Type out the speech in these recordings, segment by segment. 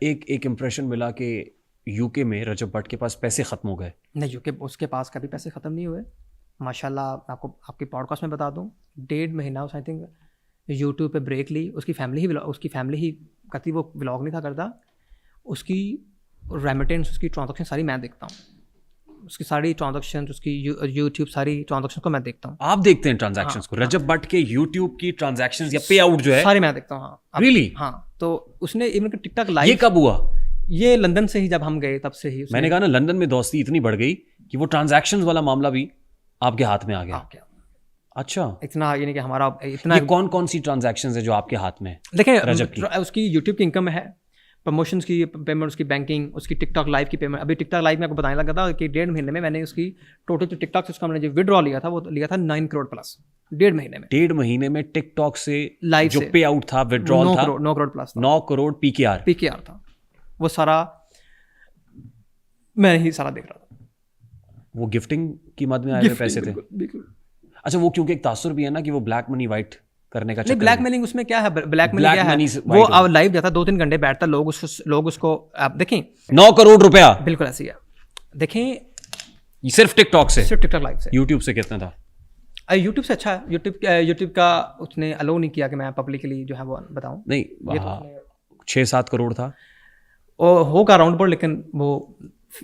है। एक इम्प्रेशन मिला कि यूके में रजब भट्ट के पास पैसे खत्म हो गए। नहीं, यूके उसके पास कभी पैसे ख़त्म नहीं हुए माशाल्लाह। आपको आपकी पॉडकास्ट में बता दूं, 1.5 महीना उस आई थिंक यूट्यूब पे ब्रेक ली। उसकी फैमिली ही कहती, वो व्लॉग नहीं था करता। उसकी रेमिटेंस, उसकी ट्रांजेक्शन सारी मैं देखता हूँ। उसकी सारी ट्रांजेक्शन, उसकी यूट्यूब सारी ट्रांजेक्शन को मैं देखता हूँ। आप देखते हैं ट्रांजैक्शंस को? रजब भट्ट के यूट्यूब की ट्रांजैक्शंस या पे आउट जो है सारी मैं देखता हूँ। हाँ रियली? हाँ, तो उसने इवन टिकटॉक ये लाइव, कब हुआ? ये लंदन से ही जब हम गए तब से ही मैंने कहा ना, लंदन में दोस्ती इतनी बढ़ गई कि वो ट्रांजैक्शंस वाला मामला भी आपके हाथ में आ गया। क्या अच्छा, इतना ये नहीं कि हमारा इतना। ये कौन कौन सी ट्रांजैक्शंस है जो आपके हाथ में है? देखें, रजब की उसकी यूट्यूब की इनकम है, प्रमोशंस की पेमेंट, उसकी बैंकिंग, उसकी टिकटॉक लाइव की पेमेंट। अभी टिकटॉक लाइव में आपको बताने लगा था कि 1.5 महीने में मैंने उसकी टोटल जो टिकटॉक से उसका मैंने जो विड्रॉ लिया था वो लिया था 9 करोड़ प्लस 1.5 महीने में। 1.5 महीने में टिकटॉक से लाइव जो से पे आउट था, विड्रॉल था, 9 करोड़ प्लस था। 9 करोड़ पीकेआर था। वो सारा मैं ही सारा देख रहा था। वो गिफ्टिंग की मद में आए हुए पैसे थे? बिल्कुल। अच्छा, वो क्योंकि एक तासुर भी है ना कि वो ब्लैक मनी वाइट करने का नहीं, चक्कर ब्लैक में। मेलिंग उसमें क्या है? ब्लैक मनी क्या है? money से वो white अब लाइव जाता, 2-3 घंटे बैठता, लोग उसको आप देखें। 9 करोड़ रुपया बिल्कुल ऐसी है। देखें सिर्फ टिकटॉक से? सिर्फ टिकटॉक लाइव से। यूट्यूब से कितना था? यूट्यूब से अच्छा है। यूट्यूब का उसने अलो नहीं किया कि मैं पब्लिकली जो है वो बताऊं। नहीं, ये तो 6-7 करोड़ था। होगा राउंड बोर्ड, लेकिन वो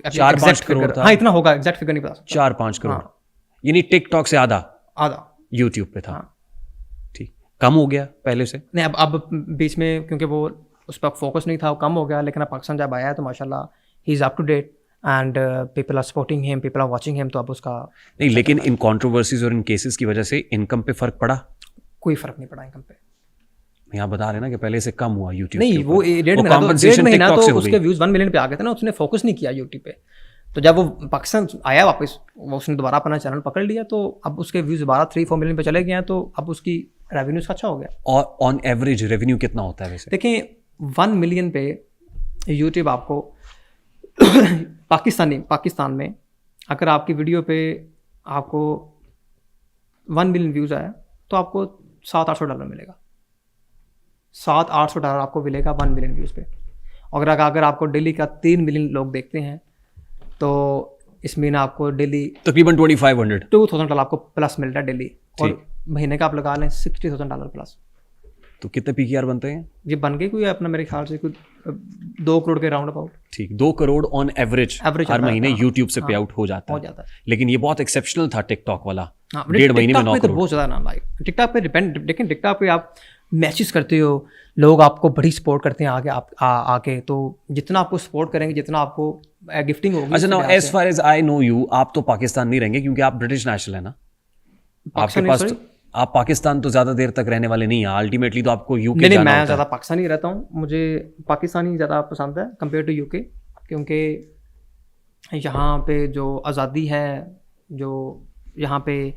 4-5 करोड़ था। हाँ, इतना होगा, एग्जैक्ट फिगर नहीं पता सकता। 4-5 करोड़, हाँ। यानी टिकटॉक से आधा यूट्यूब पे था। हाँ। ठीक, कम हो गया पहले से? नहीं, अब बीच में क्योंकि वो उस पर फोकस नहीं था, वो कम हो गया। लेकिन अब पाकिस्तान जब आया है तो माशाल्लाह he is up to date and people are supporting him, people are watching him. तो अब उसका नहीं, लेकिन इन कंट्रोवर्सीज और इन केसेस की वजह से इनकम पे फर्क पड़ा? कोई फर्क नहीं पड़ा इनकम पे। यहाँ बता रहे ना कि पहले से कम हुआ यूट्यूब नहीं, वो 1.5 महीना तो उसके व्यूज 1 मिलियन पे आ गए थे ना, उसने फोकस नहीं किया यूट्यूब पे। तो जब वो पाकिस्तान आया वापस, वो उसने दोबारा अपना चैनल पकड़ लिया, तो अब उसके व्यूज दोबारा 3-4 मिलियन पे चले गए हैं। तो अब उसकी रेवेन्यूज अच्छा हो गया। और ऑन एवरेज रेवेन्यू कितना होता है वैसे? देखें, 1 मिलियन पे यूट्यूब आपको पाकिस्तान में अगर आपकी वीडियो पे आपको 1 मिलियन व्यूज़ आया तो आपको $700-800 मिलेगा। $700-800 आपको मिलेगा 1 मिलियन व्यूज़ पे। और अगर आपको डेली का 3 मिलियन लोग देखते हैं तो इसमें आपको डेली तकरीबन $2,500 आपको प्लस मिल रहा है डेली। और महीने का आप लगा लें $60,000 प्लस। तो कितने पीकेआर बनते हैं? ये बन गए कोई अपना मेरे ख्याल से कोई 2 करोड़ के राउंड अबाउट। ठीक, 2 करोड़ ऑन एवरेज हर महीने यूट्यूब से पे आउट हो जाता है। लेकिन ये बहुत एक्सेप्शनल था टिकटॉक वाला। 1.5 महीने में 9 करोड़ बहुत ज़्यादा ना लाइव। टिकटॉक पे डिपेंड, लेकिन टिकटॉक पे आप मैसेज करते हो, लोग आपको बड़ी सपोर्ट करते हैं आगे आके। तो जितना आपको सपोर्ट करेंगे, जितना आपको गिफ्टिंग होगी। अच्छा, now as far as I know you, आप तो पाकिस्तान नहीं रहेंगे क्योंकि आप ब्रिटिश नेशनल है ना? आपके पास आप पाकिस्तान तो ज़्यादा देर तक रहने वाले नहीं हैं। अल्टीमेटली तो आपको यूके नहीं, मैं ज़्यादा पाकिस्तानी रहता हूँ। मुझे पाकिस्तानी ज़्यादा पसंद है कंपेयर टू यूके, क्योंकि यहाँ पे जो आज़ादी है, जो यहाँ पे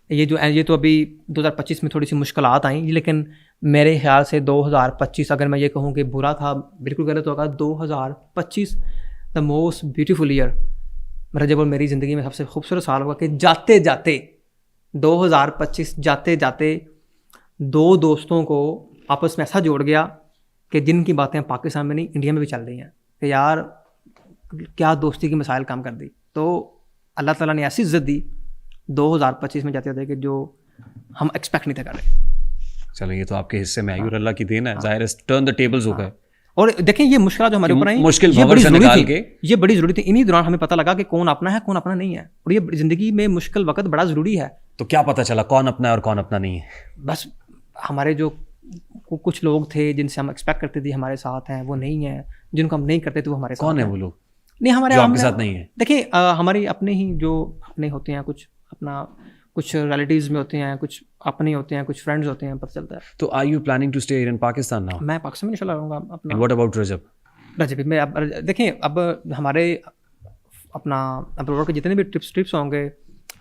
ये तो अभी 2025 में थोड़ी सी मुश्किलात आई, लेकिन मेरे ख्याल से 2025, अगर मैं ये कहूँ कि बुरा था, बिल्कुल गलत होगा। 2025 द मोस्ट ब्यूटीफुल ईयर रजब और मेरी ज़िंदगी में सबसे खूबसूरत साल होगा। कि जाते जाते 2025 जाते जाते 2 दोस्तों को आपस में ऐसा जोड़ गया कि जिनकी बातें पाकिस्तान में नहीं, इंडिया में भी चल रही हैं कि यार क्या दोस्ती की मिसाइल काम कर दी। तो अल्लाह ताला ने ऐसी इज़्ज़त दी 2025 में जाते जाते कि जो हम एक्सपेक्ट नहीं थे कर रहे। चलो, ये तो आपके हिस्से में आई और अल्लाह की देन है। ज़ाहिर है टर्न द टेबल्स हो गए। और देखें, ये मुश्किल जो हमारे ऊपर आई, मुश्किल ये बड़ी निकाल के ये बड़ी ज़रूरी थी। इन्हीं दौरान हमें पता लगा कि कौन अपना है, कौन अपना नहीं है। और ये ज़िंदगी में मुश्किल वक्त बड़ा ज़रूरी है। तो क्या पता चला कौन अपना है और कौन अपना नहीं है? बस हमारे जो कुछ लोग थे जिनसे हम एक्सपेक्ट करते थे हमारे साथ हैं, वो नहीं है। जिनको हम नहीं करते थे वो हमारे साथ। कौन है वो लोग? नहीं, हमारे आपके साथ नहीं है। देखिए, हमारी अपने ही जो अपने होते हैं, कुछ रिलेटिव्स में होते हैं, कुछ अपने होते हैं, कुछ फ्रेंड्स होते हैं, पता चलता है। तो are you planning to stay in Pakistan now? मैं पाकिस्तान में इंशाल्लाह रहूँगा अपना। What about Rajab? में अब देखें, अब हमारे अपना अब्रॉड के जितने भी ट्रिप्स होंगे,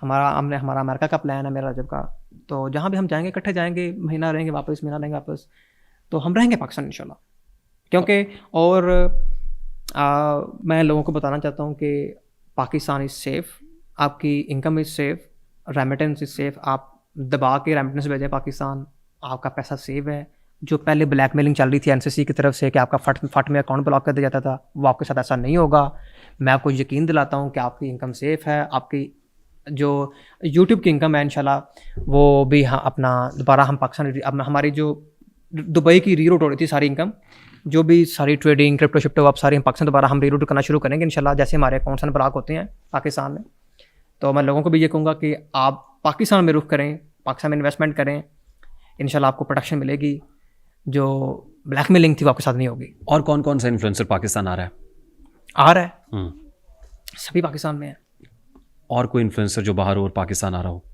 हमारा अमेरिका का प्लान है, मेरा रजब का। तो जहाँ भी हम जाएंगे इकट्ठे जाएंगे, महीना रहेंगे वापस, महीना रहेंगे वापस। तो हम रहेंगे पाकिस्तान इंशाल्लाह। क्योंकि और मैं लोगों को बताना चाहता हूँ कि पाकिस्तान इज़ सेफ़, आपकी income is safe, remittance is safe. आप दबा के रेमिटेंस भेजें पाकिस्तान, आपका पैसा सेव है। जो पहले ब्लैकमेलिंग चल रही थी एनसीसी की तरफ से कि आपका फट में अकाउंट ब्लॉक कर दिया जाता था, वो आपके साथ ऐसा नहीं होगा। मैं आपको यकीन दिलाता हूँ कि आपकी इनकम सेफ़ है। आपकी जो यूट्यूब की इनकम है इंशाल्लाह वो भी अपना दोबारा हम पाकिस्तान अपना हमारी जो दुबई की रीरूट हो रही थी सारी इनकम, जो भी सारी ट्रेडिंग क्रिप्टो शिप्टो आप सारी हम पाकिस्तान दोबारा हम रीरूट करना शुरू करेंगे इंशाल्लाह। जैसे हमारे अकाउंट्स ब्लॉक होते हैं पाकिस्तान में, तो मैं लोगों को भी ये कहूँगा कि आप पाकिस्तान में रुख करें, पाकिस्तान में इन्वेस्टमेंट करें, इंशाल्लाह आपको प्रोटेक्शन मिलेगी। जो ब्लैकमेलिंग थी वो आपके साथ नहीं होगी। और कौन कौन सा इन्फ्लुएंसर पाकिस्तान आ रहा है? आ रहा है, सभी पाकिस्तान में है। और कोई इन्फ्लुएंसर जो बाहर हो और पाकिस्तान आ रहा हो?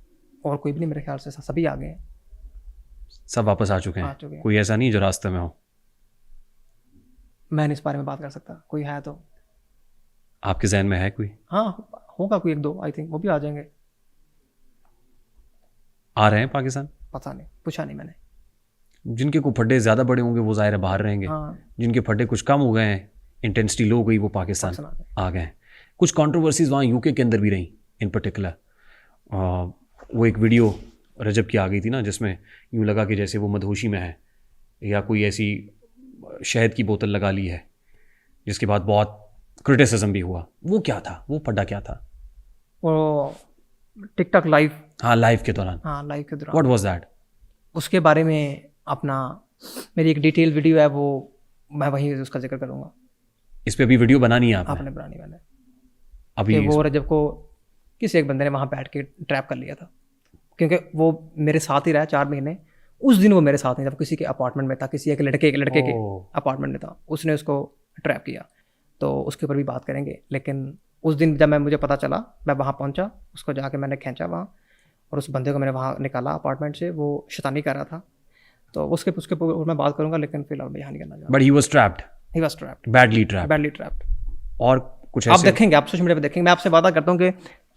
और कोई भी नहीं मेरे ख्याल से, सभी आ गए हैं। सब वापस आ चुके हैं? कोई ऐसा नहीं जो रास्ते में हो? मैं नहीं इस बारे में बात कर सकता, कोई है तो। आपके जहन में है कोई? हाँ होगा कोई एक दो, आई थिंक वो भी आ जाएंगे। आ रहे हैं पाकिस्तान? पता नहीं, पूछा नहीं मैंने। जिनके को फड्डे ज़्यादा बड़े होंगे वो ज़ाहिर है बाहर रहेंगे। हाँ। जिनके फड्डे कुछ कम हो गए हैं, इंटेंसिटी लो हो गई, वो पाकिस्तान आ गए हैं। कुछ कंट्रोवर्सीज वहाँ यूके के अंदर भी रही इन पर्टिकुलर। वो एक वीडियो रजब की आ गई थी ना, जिसमें यूँ लगा कि जैसे वो मदहोशी में है या कोई ऐसी शहद की बोतल लगा ली है, जिसके बाद बहुत क्रिटिसिज्म भी हुआ। वो क्या था, वो फड्डा क्या था? वो टिकटॉक लाइव। हाँ, लाइव के दौरान। हाँ, लाइव के दौरान। What was that? उसके बारे में अपना मेरी एक डिटेल वीडियो है, वो मैं वहीं उसका जिक्र करूँगा। इस पे अभी वीडियो बनानी है आपने बनानी? मैंने अभी वो रजब को किसी एक बंदे ने वहाँ बैठ के ट्रैप कर लिया था, क्योंकि वो मेरे साथ ही रहा 4 महीने। उस दिन वो मेरे साथ नहीं था, किसी के अपार्टमेंट में था, किसी एक लड़के के अपार्टमेंट में था। उसने उसको ट्रैप किया, तो उसके ऊपर भी बात करेंगे। लेकिन उस दिन जब मुझे पता चला, मैं वहाँ पहुँचा, उसको जाके मैंने खींचा वहाँ, और उस बंदे को मैंने वहाँ निकाला अपार्टमेंट से। वो शैतानी कर रहा था, तो उसके ऊपर मैं बात करूँगा, लेकिन फिलहाल मैं यहाँ नहीं करना चाहता। But he was trapped. He was trapped, badly trapped. और कुछ आप देखेंगे, आप सोशल मीडिया पे देखेंगे। मैं आपसे वादा करता हूँ कि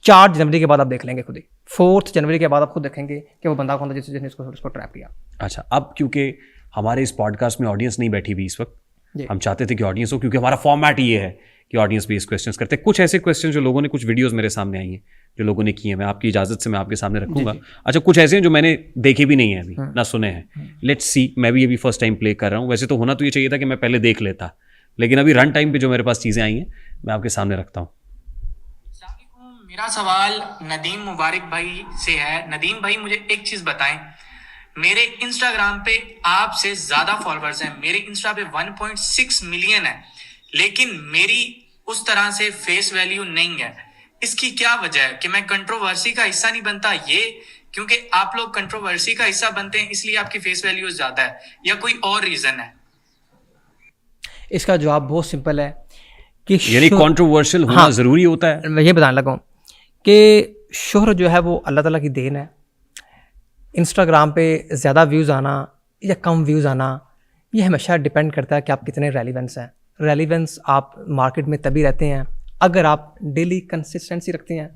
4 जनवरी के बाद आप देख लेंगे खुद ही। 4 जनवरी के बाद आप खुद देखेंगे कि वो बंदा कौन था जिसने उसको ट्रैप किया। अच्छा, अब क्योंकि हमारे इस पॉडकास्ट में ऑडियंस नहीं बैठी हुई इस वक्त, हम चाहते थे कि ऑडियंस हो, क्योंकि हमारा फॉर्मेट ये है कि ऑडियंस बेस्ड क्वेश्चंस करते हैं। कुछ ऐसे क्वेश्चन जो लोगों ने, कुछ वीडियोस मेरे सामने आई हैं जो लोगों ने किए हैं, मैं आपकी इजाज़त से मैं आपके सामने रखूंगा। अच्छा, कुछ ऐसे हैं जो मैंने देखे भी नहीं है अभी, ना सुने हैं। लेट्स सी, मैं भी अभी फर्स्ट टाइम प्ले कर रहा हूँ। वैसे तो होना तो ये चाहिए था कि मैं पहले देख लेता, लेकिन अभी रन टाइम पे जो मेरे पास चीज़ें आई हैं मैं आपके सामने रखता हूँ। मेरा सवाल नदीम मुबारक भाई से है। नदीम भाई, मुझे एक चीज़ बताएं, मेरे इंस्टाग्राम पे आपसे ज़्यादा फॉलोअर्स हैं। मेरे इंस्टा पे 1.6 मिलियन है, लेकिन मेरी उस तरह से फेस वैल्यू नहीं है। इसकी क्या वजह है कि मैं कंट्रोवर्सी का हिस्सा नहीं बनता? ये क्योंकि आप लोग कंट्रोवर्सी का हिस्सा बनते हैं इसलिए आपकी फेस वैल्यू ज़्यादा है, या कोई और रीज़न है? इसका जवाब बहुत सिंपल है कि यानी कंट्रोवर्शियल होना ज़रूरी होता है। मैं ये बताने लगा हूँ कि शोहरत जो है वो अल्लाह ताला की देन है। इंस्टाग्राम पे ज़्यादा व्यूज़ आना या कम व्यूज़ आना, ये हमेशा डिपेंड करता है कि आप कितने रेलिवेंस हैं। रेलिवेंस आप मार्केट में तभी रहते हैं अगर आप डेली कंसिस्टेंसी रखते हैं।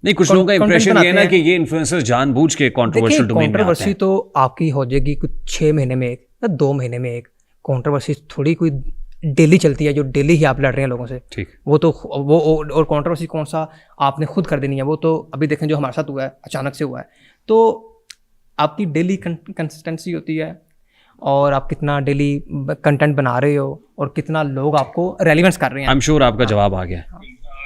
नहीं, कुछ लोगों का इंप्रेशन ये है ना कि ये इन्फ्लुएंसर्स जानबूझ के कंट्रोवर्शियल डोमेन में आते हैं। कंट्रोवर्सी तो आपकी हो जाएगी कुछ 6 महीने में एक या 2 महीने में एक। कंट्रोवर्सी थोड़ी कोई डेली चलती है जो डेली ही आप लड़ रहे हैं लोगों से। ठीक, वो तो वो और कंट्रोवर्सी कौन सा आपने खुद कर देनी है, वो तो अभी देखें जो हमारे साथ हुआ है, अचानक से हुआ है। तो आपकी डेली कंसिस्टेंसी होती है, और आप कितना डेली कंटेंट बना रहे हो और कितना लोग आपको रेलिवेंस कर रहे हैं। आई एम श्योर आपका जवाब आ गया।